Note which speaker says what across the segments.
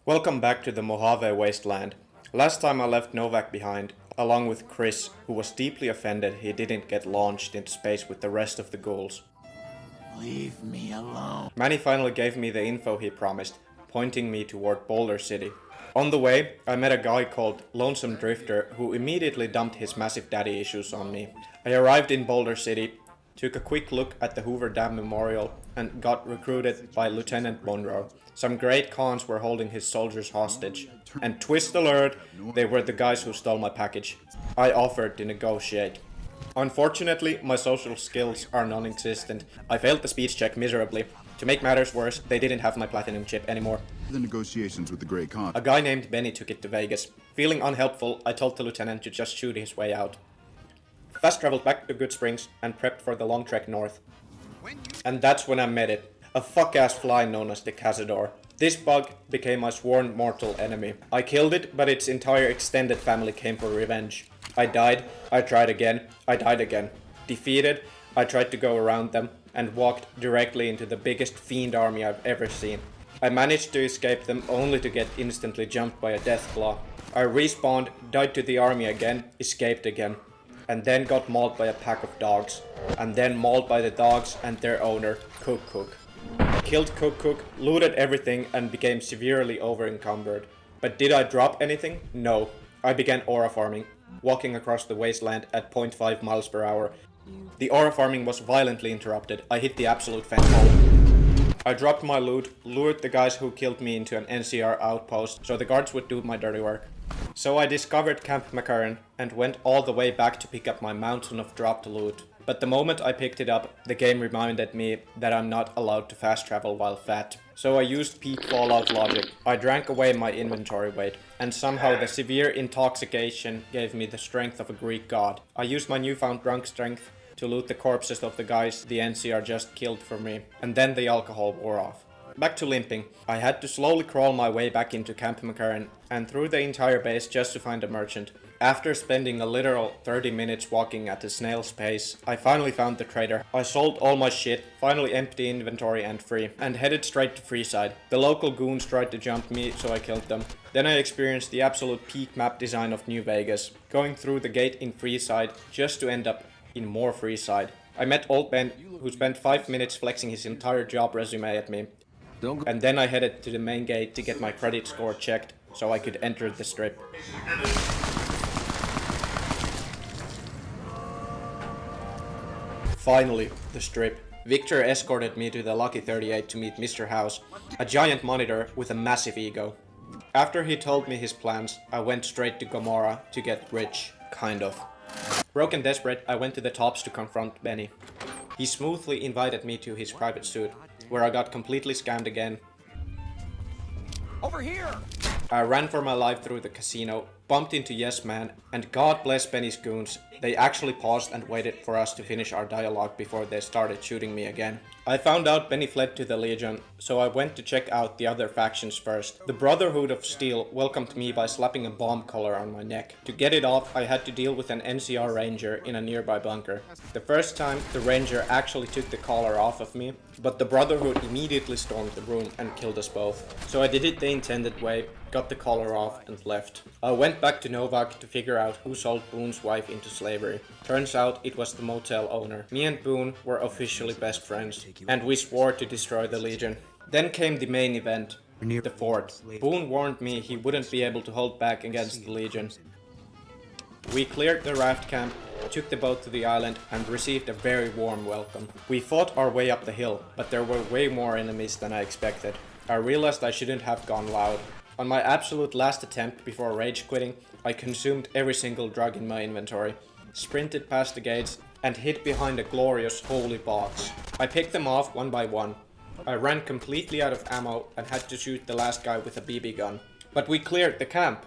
Speaker 1: Welcome back to the Mojave Wasteland. Last time I left Novak behind, along with Chris, who was deeply offended he didn't get launched into space with the rest of the ghouls.
Speaker 2: Leave me alone.
Speaker 1: Manny finally gave me the info he promised, pointing me toward Boulder City. On the way, I met a guy called Lonesome Drifter who immediately dumped his massive daddy issues on me. I arrived in Boulder City, took a quick look at the Hoover Dam Memorial, and got recruited by Lieutenant Monroe. Some great cons were holding his soldiers hostage. And twist alert, they were the guys who stole my package. I offered to negotiate. Unfortunately, my social skills are non-existent. I failed the speech check miserably. To make matters worse, they didn't have my platinum chip anymore.
Speaker 3: The negotiations with the Grey Con.
Speaker 1: A guy named Benny took it to Vegas. Feeling unhelpful, I told the lieutenant to just shoot his way out. Fast traveled back to Good Springs and prepped for the long trek north. And that's when I met it. A fuck-ass fly known as the Cazador. This bug became my sworn mortal enemy. I killed it, but its entire extended family came for revenge. I died, I tried again, I died again. Defeated, I tried to go around them and walked directly into the biggest fiend army I've ever seen. I managed to escape them only to get instantly jumped by a deathclaw. I respawned, died to the army again, escaped again, and then got mauled by a pack of dogs, and then mauled by the dogs and their owner, Cook. Killed Cook, looted everything, and became severely over-encumbered. But did I drop anything? No. I began aura farming, walking across the wasteland at 0.5 miles per hour. The aura farming was violently interrupted. I hit the absolute fence hole. I dropped my loot, lured the guys who killed me into an NCR outpost so the guards would do my dirty work. So I discovered Camp McCarran and went all the way back to pick up my mountain of dropped loot. But the moment I picked it up, the game reminded me that I'm not allowed to fast travel while fat. So I used peak Fallout logic. I drank away my inventory weight, and somehow the severe intoxication gave me the strength of a Greek god. I used my newfound drunk strength to loot the corpses of the guys the NCR just killed for me, and then the alcohol wore off. Back to limping. I had to slowly crawl my way back into Camp McCarran and through the entire base just to find a merchant. After spending a literal 30 minutes walking at a snail's pace, I finally found the trader. I sold all my shit, finally empty inventory and free, and headed straight to Freeside. The local goons tried to jump me, so I killed them. Then I experienced the absolute peak map design of New Vegas, going through the gate in Freeside just to end up in more Freeside. I met Old Ben, who spent 5 minutes flexing his entire job resume at me. And then I headed to the main gate to get my credit score checked, so I could enter the strip. Finally, the strip. Victor escorted me to the Lucky 38 to meet Mr. House, a giant monitor with a massive ego. After he told me his plans, I went straight to Gomorrah to get rich, kind of. Broken desperate, I went to the tops to confront Benny. He smoothly invited me to his private suite, where I got completely scammed again.
Speaker 2: Over here!
Speaker 1: I ran for my life through the casino, bumped into Yes Man, and God bless Benny's goons. They actually paused and waited for us to finish our dialogue before they started shooting me again. I found out Benny fled to the Legion, so I went to check out the other factions first. The Brotherhood of Steel welcomed me by slapping a bomb collar on my neck. To get it off, I had to deal with an NCR ranger in a nearby bunker. The first time, the ranger actually took the collar off of me, but the Brotherhood immediately stormed the room and killed us both. So I did it the intended way, got the collar off and left. I went back to Novak to figure out who sold Boone's wife into slavery. Turns out it was the motel owner. Me and Boone were officially best friends, and we swore to destroy the Legion. Then came the main event, the fort. Boone warned me he wouldn't be able to hold back against the Legion. We cleared the raft camp, took the boat to the island, and received a very warm welcome. We fought our way up the hill, but there were way more enemies than I expected. I realized I shouldn't have gone loud. On my absolute last attempt before rage quitting, I consumed every single drug in my inventory, sprinted past the gates, and hid behind a glorious holy box. I picked them off one by one. I ran completely out of ammo and had to shoot the last guy with a BB gun. But we cleared the camp!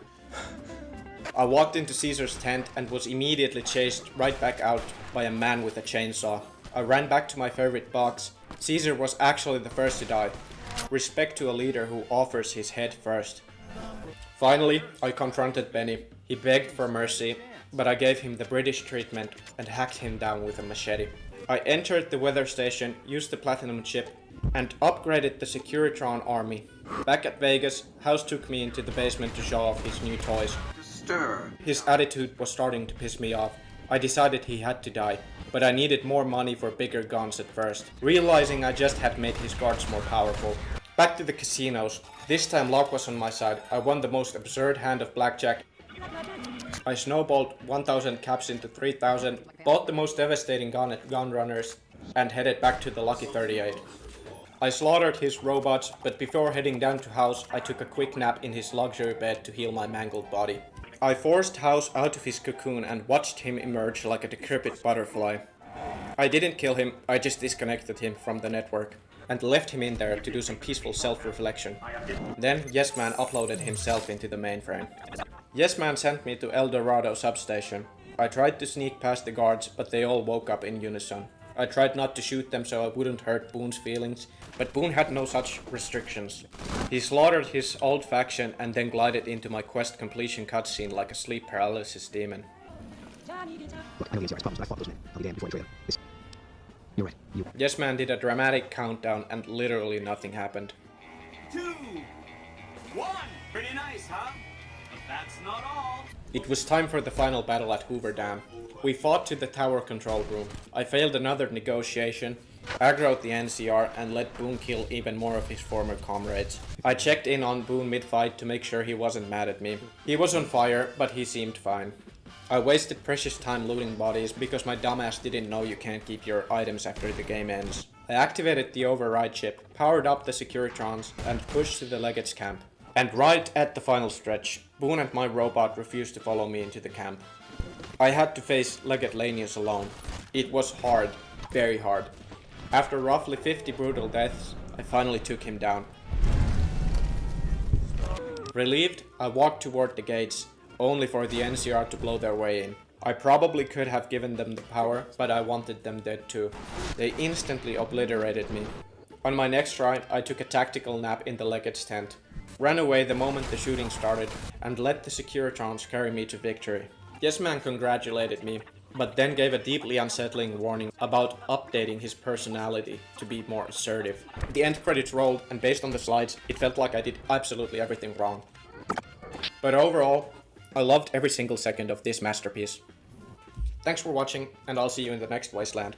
Speaker 1: I walked into Caesar's tent and was immediately chased right back out by a man with a chainsaw. I ran back to my favorite box. Caesar was actually the first to die. Respect to a leader who offers his head first. Finally, I confronted Benny. He begged for mercy, but I gave him the British treatment and hacked him down with a machete. I entered the weather station, used the platinum chip, and upgraded the Securitron army. Back at Vegas, House took me into the basement to show off his new toys.
Speaker 2: Stir.
Speaker 1: His attitude was starting to piss me off. I decided he had to die, but I needed more money for bigger guns at first, realizing I just had made his guards more powerful. Back to the casinos. This time luck was on my side. I won the most absurd hand of blackjack. I snowballed 1000 caps into 3000, bought the most devastating gun at Gunrunners, and headed back to the Lucky 38. I slaughtered his robots, but before heading down to House, I took a quick nap in his luxury bed to heal my mangled body. I forced House out of his cocoon and watched him emerge like a decrepit butterfly. I didn't kill him, I just disconnected him from the network and left him in there to do some peaceful self-reflection. Then Yes Man uploaded himself into the mainframe. Yes Man sent me to El Dorado substation. I tried to sneak past the guards, but they all woke up in unison. I tried not to shoot them so I wouldn't hurt Boone's feelings, but Boone had no such restrictions. He slaughtered his old faction and then glided into my quest completion cutscene like a sleep paralysis demon.
Speaker 4: Look, I know the NCR's problems, but I fought those men. I'll be damned before I trade them. You're right.
Speaker 1: Yes Man did a dramatic countdown and literally nothing happened.
Speaker 2: 2, 1. Pretty nice, huh? But that's not all.
Speaker 1: It was time for the final battle at Hoover Dam. We fought to the tower control room. I failed another negotiation, aggroed the NCR, and let Boone kill even more of his former comrades. I checked in on Boone mid-fight to make sure he wasn't mad at me. He was on fire, but he seemed fine. I wasted precious time looting bodies because my dumbass didn't know you can't keep your items after the game ends. I activated the override chip, powered up the Securitrons, and pushed to the Legate's camp. And right at the final stretch, Boone and my robot refused to follow me into the camp. I had to face Legate Lanius alone. It was hard, very hard. After roughly 50 brutal deaths, I finally took him down. Relieved, I walked toward the gates, only for the NCR to blow their way in. I probably could have given them the power, but I wanted them dead too. They instantly obliterated me. On my next ride, I took a tactical nap in the Legate's tent, ran away the moment the shooting started, and let the Securitrons carry me to victory. Yes Man congratulated me, but then gave a deeply unsettling warning about updating his personality to be more assertive. The end credits rolled, and based on the slides, it felt like I did absolutely everything wrong. But overall, I loved every single second of this masterpiece. Thanks for watching, and I'll see you in the next Wasteland.